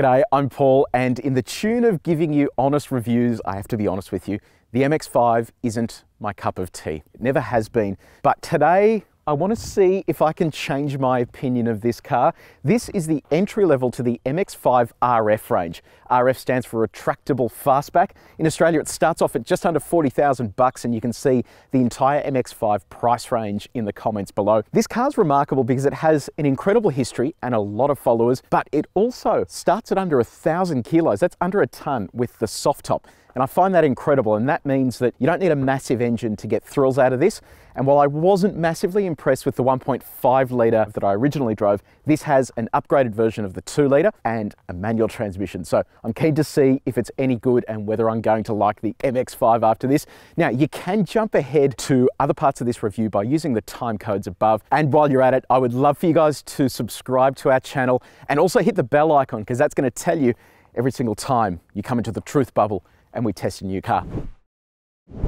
G'day, I'm Paul, and in the tune of giving you honest reviews, I have to be honest with you, the MX-5 isn't my cup of tea. It never has been. But today, I want to see if I can change my opinion of this car. This is the entry level to the MX-5 RF range. RF stands for retractable fastback. In Australia, it starts off at just under 40,000 bucks, and you can see the entire MX-5 price range in the comments below. This car's remarkable because it has an incredible history and a lot of followers, but it also starts at under 1,000 kilos. That's under a ton with the soft top. And I find that incredible, and that means that you don't need a massive engine to get thrills out of this. And while I wasn't massively impressed with the 1.5 litre that I originally drove, this has an upgraded version of the 2 litre and a manual transmission. So I'm keen to see if it's any good and whether I'm going to like the MX-5 after this. Now, you can jump ahead to other parts of this review by using the time codes above. And while you're at it, I would love for you guys to subscribe to our channel and also hit the bell icon, because that's going to tell you every single time you come into the truth bubble and we test a new car.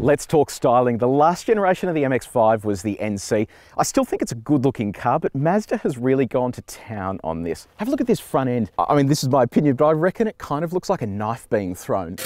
Let's talk styling. The last generation of the MX-5 was the NC. I still think it's a good looking car, but Mazda has really gone to town on this. Have a look at this front end. I mean, this is my opinion, but I reckon it kind of looks like a knife being thrown.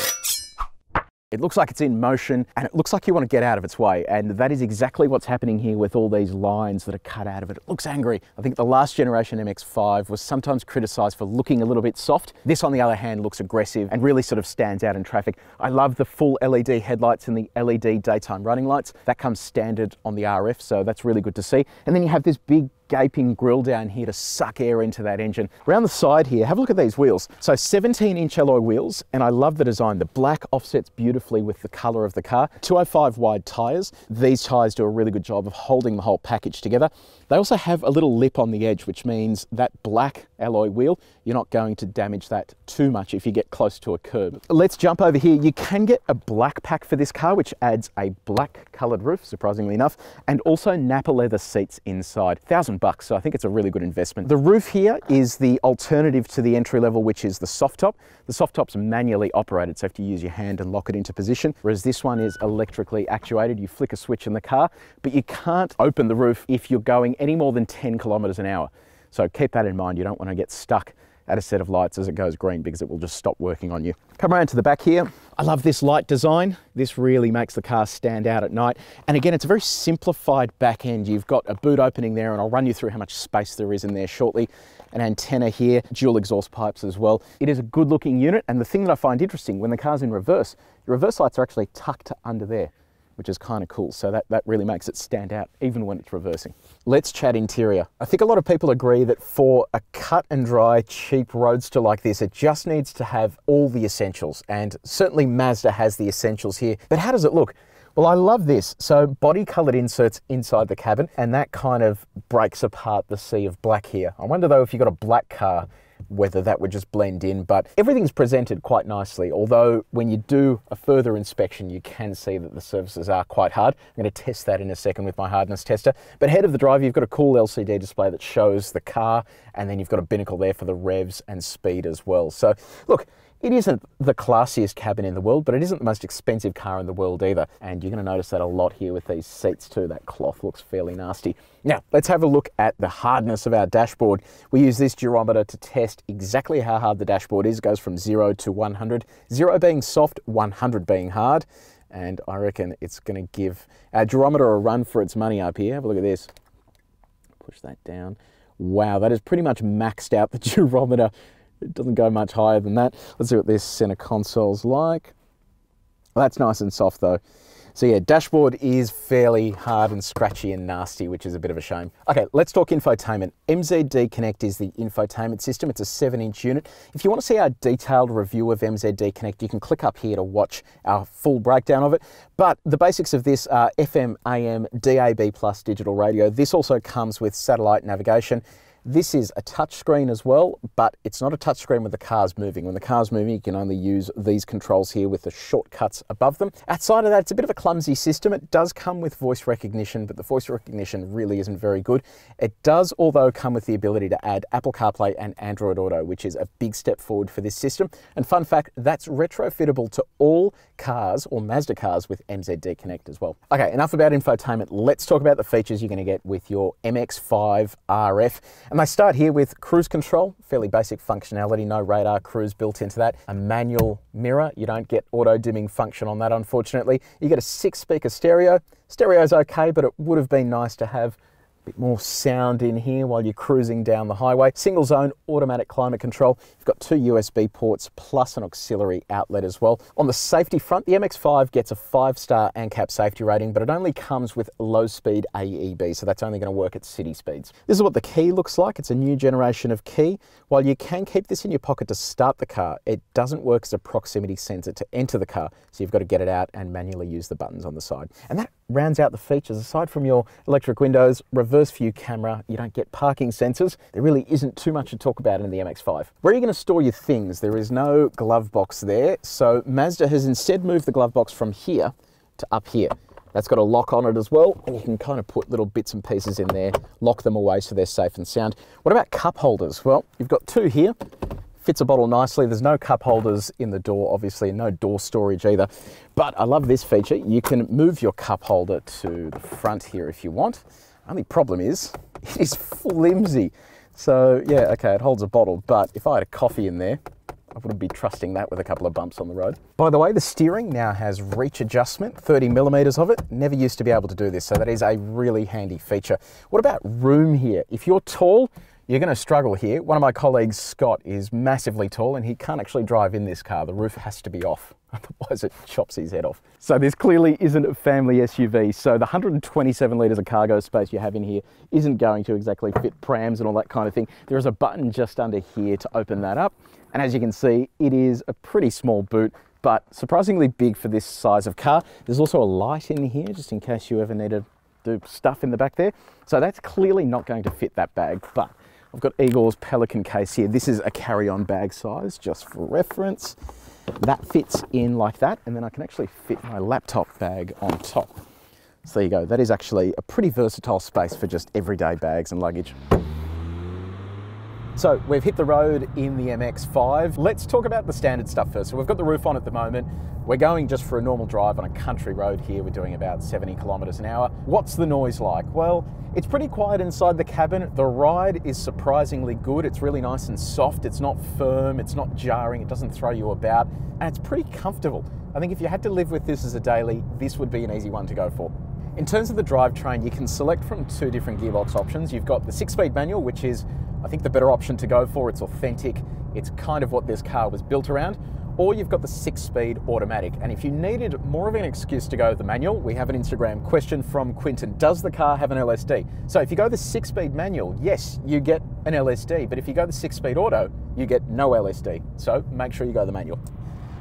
It looks like it's in motion, and it looks like you want to get out of its way. And that is exactly what's happening here with all these lines that are cut out of it. It looks angry. I think the last generation MX-5 was sometimes criticized for looking a little bit soft. This, on the other hand, looks aggressive and really sort of stands out in traffic. I love the full LED headlights and the LED daytime running lights. That comes standard on the RF, so that's really good to see. And then you have this big gaping grille down here to suck air into that engine. Around the side here, have a look at these wheels. So 17-inch alloy wheels, and I love the design. The black offsets beautifully with the color of the car. 205 wide tires. These tires do a really good job of holding the whole package together. They also have a little lip on the edge, which means that black alloy wheel, you're not going to damage that too much if you get close to a curb. Let's jump over here. You can get a black pack for this car, which adds a black colored roof, surprisingly enough, and also Napa leather seats inside. $1,000, so I think it's a really good investment. The roof here is the alternative to the entry level, which is the soft top. The soft top's manually operated, so you have to use your hand and lock it into position, whereas this one is electrically actuated. You flick a switch in the car, but you can't open the roof if you're going any more than 10 kilometers an hour. So keep that in mind. You don't want to get stuck at a set of lights as it goes green, because it will just stop working on you. Come around to the back here. I love this light design. This really makes the car stand out at night. And again, it's a very simplified back end. You've got a boot opening there, and I'll run you through how much space there is in there shortly. An antenna here, dual exhaust pipes as well. It is a good looking unit. And the thing that I find interesting, when the car's in reverse, your reverse lights are actually tucked under there, which is kind of cool. So that really makes it stand out even when it's reversing. Let's chat interior. I think a lot of people agree that for a cut and dry, cheap roadster like this, it just needs to have all the essentials. And certainly Mazda has the essentials here. But how does it look? Well, I love this. So body colored inserts inside the cabin, and that kind of breaks apart the sea of black here. I wonder though, if you've got a black car, whether that would just blend in, but everything's presented quite nicely. Although when you do a further inspection, you can see that the surfaces are quite hard. I'm going to test that in a second with my hardness tester. But ahead of the drive, you've got a cool LCD display that shows the car, and then you've got a binnacle there for the revs and speed as well. So look, it isn't the classiest cabin in the world, but it isn't the most expensive car in the world either. And you're going to notice that a lot here with these seats too. That cloth looks fairly nasty. Now, let's have a look at the hardness of our dashboard. We use this durometer to test exactly how hard the dashboard is. It goes from 0 to 100. 0 being soft, 100 being hard. And I reckon it's going to give our durometer a run for its money up here. Have a look at this. Push that down. Wow, that is pretty much maxed out the durometer. It doesn't go much higher than that. Let's see what this center console's like. Well, that's nice and soft though. So yeah, dashboard is fairly hard and scratchy and nasty, which is a bit of a shame. Okay, let's talk infotainment. MZD Connect is the infotainment system. It's a 7-inch unit. If you want to see our detailed review of MZD Connect, you can click up here to watch our full breakdown of it. But the basics of this are FM, AM, DAB+ digital radio. This also comes with satellite navigation. This is a touchscreen as well, but it's not a touchscreen when the car's moving. When the car's moving, you can only use these controls here with the shortcuts above them. Outside of that, it's a bit of a clumsy system. It does come with voice recognition, but the voice recognition really isn't very good. It does, although, come with the ability to add Apple CarPlay and Android Auto, which is a big step forward for this system. And fun fact, that's retrofittable to all cars or Mazda cars with MZD Connect as well. Okay, enough about infotainment. Let's talk about the features you're going to get with your MX-5 RF. And they start here with cruise control, fairly basic functionality, no radar, cruise built into that. A manual mirror, you don't get auto dimming function on that, unfortunately. You get a 6-speaker stereo. Stereo's okay, but it would have been nice to have a bit more sound in here while you're cruising down the highway. Single zone automatic climate control. You've got 2 USB ports plus an auxiliary outlet as well. On the safety front, the MX-5 gets a 5-star ANCAP safety rating, but it only comes with low speed AEB, so that's only going to work at city speeds. This is what the key looks like. It's a new generation of key. While you can keep this in your pocket to start the car, it doesn't work as a proximity sensor to enter the car, so you've got to get it out and manually use the buttons on the side. And that rounds out the features. Aside from your electric windows, reverse view camera, you don't get parking sensors. There really isn't too much to talk about in the MX-5. Where are you going to store your things? There is no glove box there, so Mazda has instead moved the glove box from here to up here. That's got a lock on it as well, and you can kind of put little bits and pieces in there, lock them away so they're safe and sound. What about cup holders? Well, you've got 2 here. Fits a bottle nicely. There's no cup holders in the door, obviously, no door storage either. But I love this feature. You can move your cup holder to the front here if you want. Only problem is, it is flimsy. So yeah, okay, it holds a bottle, but if I had a coffee in there, I wouldn't be trusting that with a couple of bumps on the road. By the way, the steering now has reach adjustment, 30 millimeters of it. Never used to be able to do this, so that is a really handy feature. What about room here? If you're tall, you're going to struggle here. One of my colleagues, Scott, is massively tall and he can't actually drive in this car. The roof has to be off, otherwise it chops his head off. So this clearly isn't a family SUV. So the 127 litres of cargo space you have in here isn't going to exactly fit prams and all that kind of thing. There is a button just under here to open that up. And as you can see, it is a pretty small boot, but surprisingly big for this size of car. There's also a light in here, just in case you ever need to do stuff in the back there. So that's clearly not going to fit that bag, but I've got Igor's Pelican case here. This is a carry-on bag size, just for reference. That fits in like that, and then I can actually fit my laptop bag on top. So there you go. That is actually a pretty versatile space for just everyday bags and luggage. So we've hit the road in the MX-5. Let's talk about the standard stuff first. So we've got the roof on at the moment. We're going just for a normal drive on a country road here. We're doing about 70 kilometers an hour. What's the noise like? Well, it's pretty quiet inside the cabin. The ride is surprisingly good. It's really nice and soft. It's not firm, it's not jarring, it doesn't throw you about, and it's pretty comfortable. I think if you had to live with this as a daily, this would be an easy one to go for. In terms of the drivetrain, you can select from 2 different gearbox options. You've got the 6-speed manual, which is, I think, the better option to go for. It's authentic. It's kind of what this car was built around. Or you've got the 6-speed automatic. And if you needed more of an excuse to go with the manual, we have an Instagram question from Quinton. Does the car have an LSD? So if you go the 6-speed manual, yes, you get an LSD. But if you go the 6-speed auto, you get no LSD. So make sure you go the manual.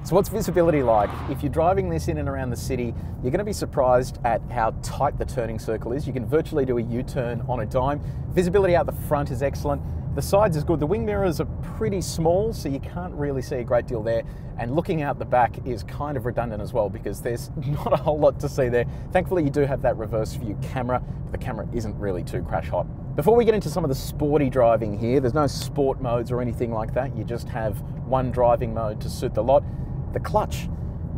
So what's visibility like? If you're driving this in and around the city, you're going to be surprised at how tight the turning circle is. You can virtually do a U-turn on a dime. Visibility out the front is excellent. The sides is good. The wing mirrors are pretty small, so you can't really see a great deal there. And looking out the back is kind of redundant as well, because there's not a whole lot to see there. Thankfully, you do have that reverse view camera, but the camera isn't really too crash hot. Before we get into some of the sporty driving here, there's no sport modes or anything like that. You just have one driving mode to suit the lot. The clutch.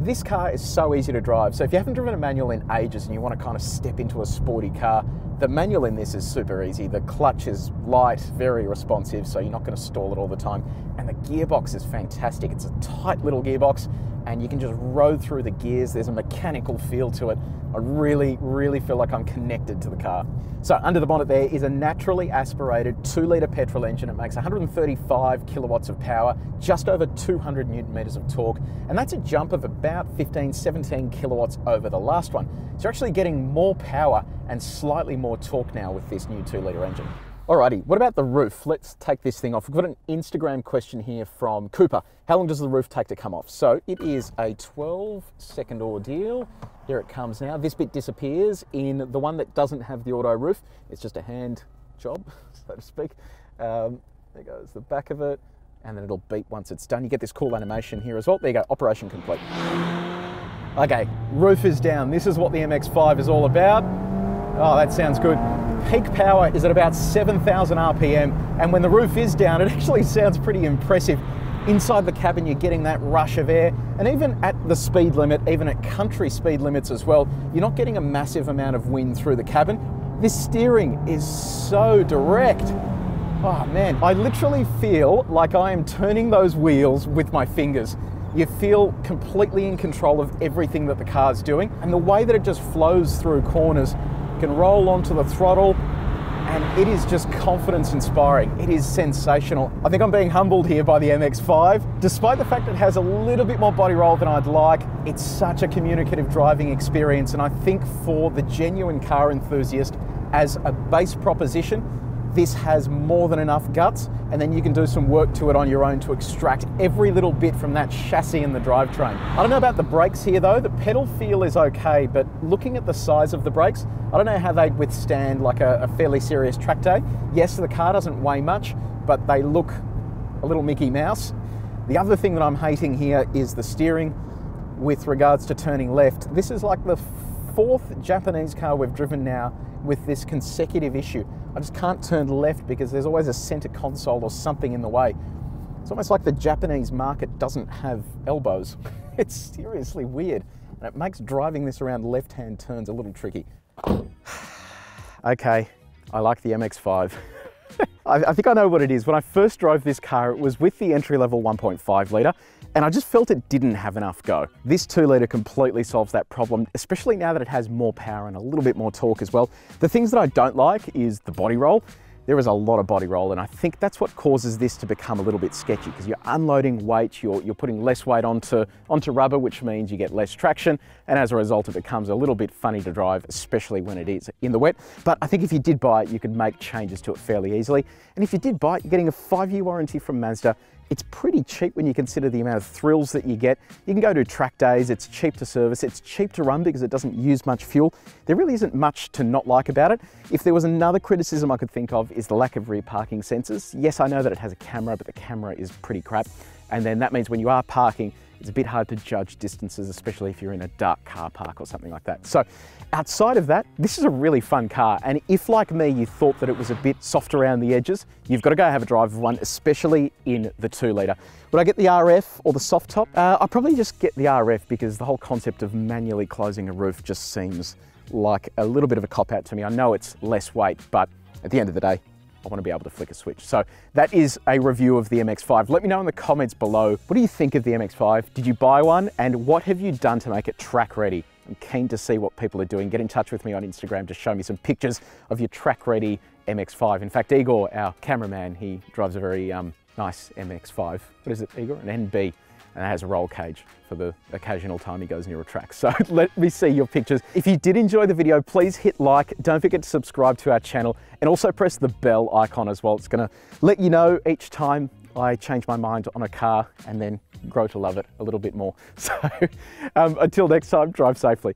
This car is so easy to drive. So if you haven't driven a manual in ages and you want to kind of step into a sporty car, the manual in this is super easy. The clutch is light, very responsive, so you're not going to stall it all the time. And the gearbox is fantastic. It's a tight little gearbox and you can just roll through the gears. There's a mechanical feel to it. I really, really feel like I'm connected to the car. So under the bonnet there is a naturally aspirated 2-litre petrol engine. It makes 135 kilowatts of power, just over 200 newton meters of torque, and that's a jump of about 15, 17 kilowatts over the last one. So you're actually getting more power and slightly more torque now with this new 2-litre engine. Alrighty, what about the roof? Let's take this thing off. We've got an Instagram question here from Cooper. How long does the roof take to come off? So it is a 12-second ordeal. Here it comes now. This bit disappears in the one that doesn't have the auto roof. It's just a hand job, so to speak. There goes the back of it, and then it'll beep once it's done. You get this cool animation here as well. There you go, operation complete. Okay, roof is down. This is what the MX-5 is all about. Oh, that sounds good. Peak power is at about 7,000 RPM, and when the roof is down, it actually sounds pretty impressive. Inside the cabin, you're getting that rush of air, and even at the speed limit, even at country speed limits as well, you're not getting a massive amount of wind through the cabin. This steering is so direct. Oh man, I literally feel like I am turning those wheels with my fingers. You feel completely in control of everything that the car's doing, and the way that it just flows through corners, you can roll onto the throttle, and it is just confidence inspiring. It is sensational. I think I'm being humbled here by the MX-5. Despite the fact it has a little bit more body roll than I'd like, it's such a communicative driving experience, and I think for the genuine car enthusiast, as a base proposition, this has more than enough guts, and then you can do some work to it on your own to extract every little bit from that chassis and the drivetrain. I don't know about the brakes here though. The pedal feel is okay, but looking at the size of the brakes, I don't know how they'd withstand like a fairly serious track day. Yes, the car doesn't weigh much, but they look a little Mickey Mouse. The other thing that I'm hating here is the steering with regards to turning left. This is like the fourth Japanese car we've driven now with this consecutive issue. I just can't turn left because there's always a center console or something in the way. It's almost like the Japanese market doesn't have elbows. It's seriously weird, and it makes driving this around left-hand turns a little tricky. Okay, I like the MX-5. I think I know what it is. When I first drove this car, it was with the entry-level 1.5 litre, and I just felt it didn't have enough go. This 2 litre completely solves that problem, especially now that it has more power and a little bit more torque as well. The things that I don't like is the body roll. There is a lot of body roll, and I think that's what causes this to become a little bit sketchy, because you're unloading weight, you're putting less weight onto rubber, which means you get less traction, and as a result it becomes a little bit funny to drive, especially when it is in the wet. But I think if you did buy it, you could make changes to it fairly easily. And if you did buy it, you're getting a 5-year warranty from Mazda. It's pretty cheap when you consider the amount of thrills that you get. You can go to track days, it's cheap to service, it's cheap to run because it doesn't use much fuel. There really isn't much to not like about it. If there was another criticism I could think of is the lack of rear parking sensors. Yes, I know that it has a camera, but the camera is pretty crap. And then that means when you are parking, it's a bit hard to judge distances, especially if you're in a dark car park or something like that. So outside of that, this is a really fun car. And if, like me, you thought that it was a bit soft around the edges, you've got to go have a drive of one, especially in the 2 litre. Would I get the RF or the soft top? I'll probably just get the RF because the whole concept of manually closing a roof just seems like a little bit of a cop-out to me. I know it's less weight, but at the end of the day, I want to be able to flick a switch. So that is a review of the MX-5. Let me know in the comments below, what do you think of the MX-5? Did you buy one? And what have you done to make it track ready? I'm keen to see what people are doing. Get in touch with me on Instagram to show me some pictures of your track ready MX-5. In fact, Igor, our cameraman, he drives a very nice MX-5. What is it, Igor? An NB. And it has a roll cage for the occasional time he goes near a track. So let me see your pictures. If you did enjoy the video, please hit like. Don't forget to subscribe to our channel and also press the bell icon as well. It's gonna let you know each time I change my mind on a car and then grow to love it a little bit more. So until next time, drive safely.